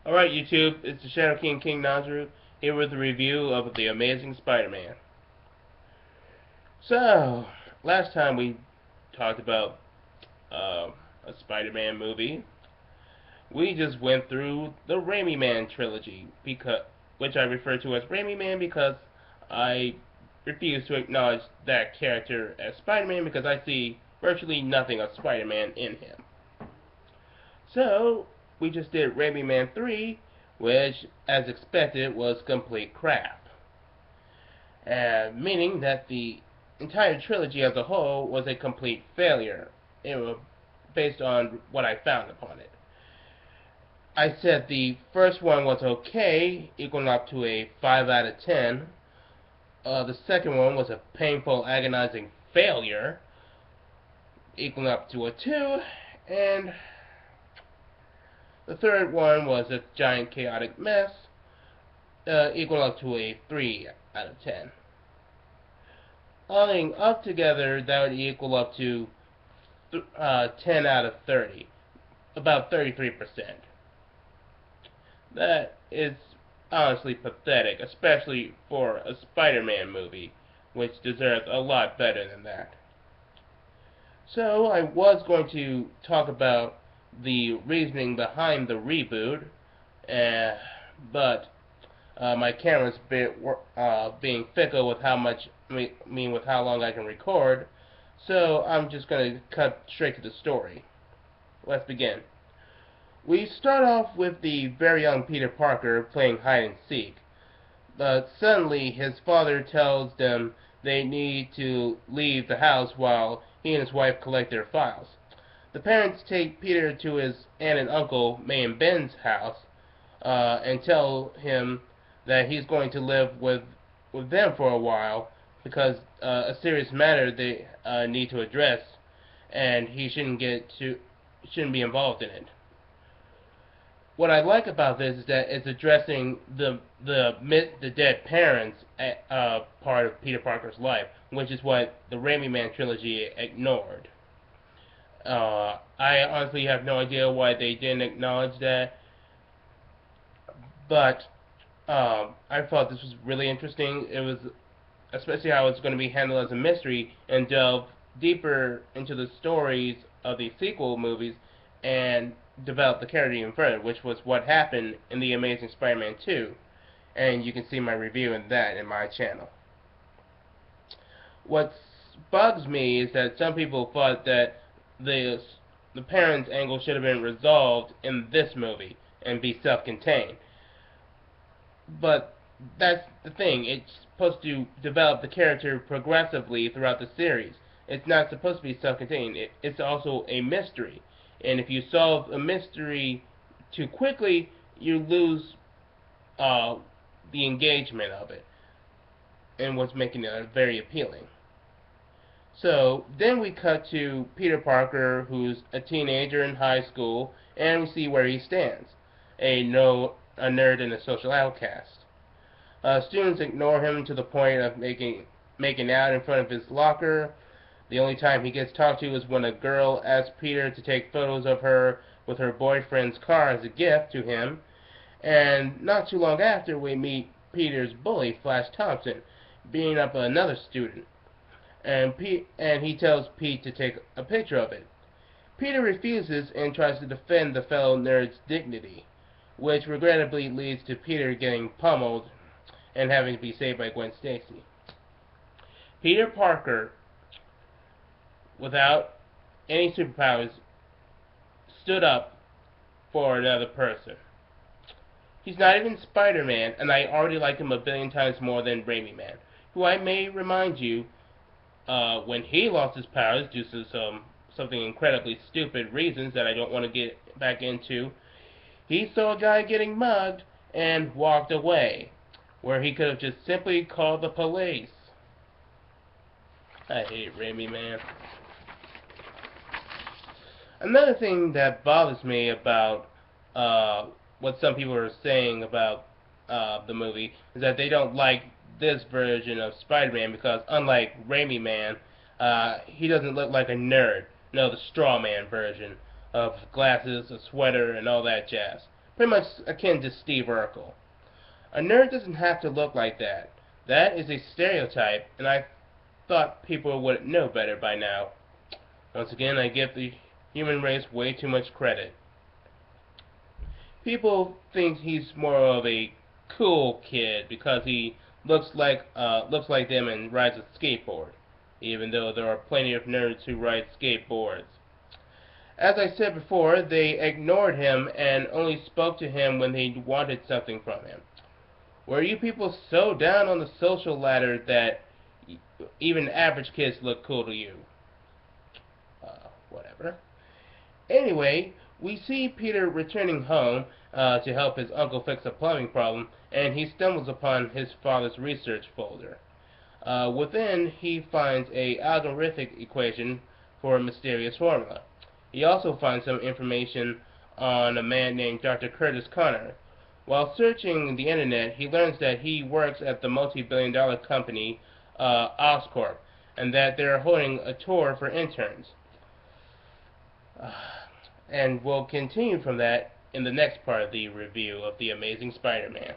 Alright YouTube, it's the Shadow King Nazru here with a review of The Amazing Spider-Man. So, last time we talked about a Spider-Man movie. We just went through the Raimi Man trilogy, which I refer to as Raimi Man because I refuse to acknowledge that character as Spider-Man because I see virtually nothing of Spider-Man in him. So, we just did Raimi Man 3, which, as expected, was complete crap. Meaning that the entire trilogy as a whole was a complete failure. It was based on what I found upon it. I said the first one was okay, equaling up to a 5 out of 10. The second one was a painful, agonizing failure, equaling up to a 2. And the third one was a giant chaotic mess, equal up to a 3 out of 10. Adding up together, that would equal up to 10 out of 30, about 33%. That is honestly pathetic, especially for a Spider-Man movie, which deserves a lot better than that. So I was going to talk about the reasoning behind the reboot, but my camera's being fickle with with how long I can record, so I'm just going to cut straight to the story. Let's begin. We start off with the very young Peter Parker playing hide and seek, but suddenly his father tells them they need to leave the house while he and his wife collect their files. The parents take Peter to his aunt and uncle, May and Ben's house, and tell him that he's going to live with them for a while because a serious matter they need to address, and he shouldn't be involved in it. What I like about this is that it's addressing the dead parents part of Peter Parker's life, which is what the Raimi Man trilogy ignored. I honestly have no idea why they didn't acknowledge that, but I thought this was really interesting. It was especially how it's going to be handled as a mystery and delve deeper into the stories of the sequel movies and develop the character even further, which was what happened in The Amazing Spider-Man 2, and you can see my review in that in my channel. What bugs me is that some people thought that the parents' angle should have been resolved in this movie and be self-contained. But that's the thing. It's supposed to develop the character progressively throughout the series. It's not supposed to be self-contained. It's also a mystery. And if you solve a mystery too quickly, you lose the engagement of it and what's making it very appealing. So then we cut to Peter Parker, who's a teenager in high school, and we see where he stands, a nerd and a social outcast. Students ignore him to the point of making out in front of his locker. The only time he gets talked to is when a girl asks Peter to take photos of her with her boyfriend's car as a gift to him. And not too long after, we meet Peter's bully, Flash Thompson, beating up another student. And he tells Pete to take a picture of it. Peter refuses and tries to defend the fellow nerd's dignity, which regrettably leads to Peter getting pummeled and having to be saved by Gwen Stacy. Peter Parker, without any superpowers, stood up for another person. He's not even Spider-Man, and I already like him a billion times more than Raimi Man, who I may remind you, when he lost his powers due to something incredibly stupid reasons that I don't want to get back into, he saw a guy getting mugged and walked away, where he could have just simply called the police. I hate Raimi Man. Another thing that bothers me about what some people are saying about the movie is that they don't like this version of Spider-Man because, unlike Raimi Man, he doesn't look like a nerd. No, the straw man version of glasses, a sweater, and all that jazz. pretty much akin to Steve Urkel. A nerd doesn't have to look like that. That is a stereotype, and I thought people would know better by now. Once again, I give the human race way too much credit. People think he's more of a cool kid because he looks like them and rides a skateboard, even though there are plenty of nerds who ride skateboards. As I said before, they ignored him and only spoke to him when they wanted something from him. Were you people so down on the social ladder that even average kids look cool to you? Whatever. Anyway, we see Peter returning home to help his uncle fix a plumbing problem, and he stumbles upon his father's research folder. Within, he finds a algorithmic equation for a mysterious formula. He also finds some information on a man named Dr. Curtis Connor. While searching the internet, he learns that he works at the multi-billion-dollar company Oscorp, and that they're holding a tour for interns. And we'll continue from that in the next part of the review of The Amazing Spider-Man.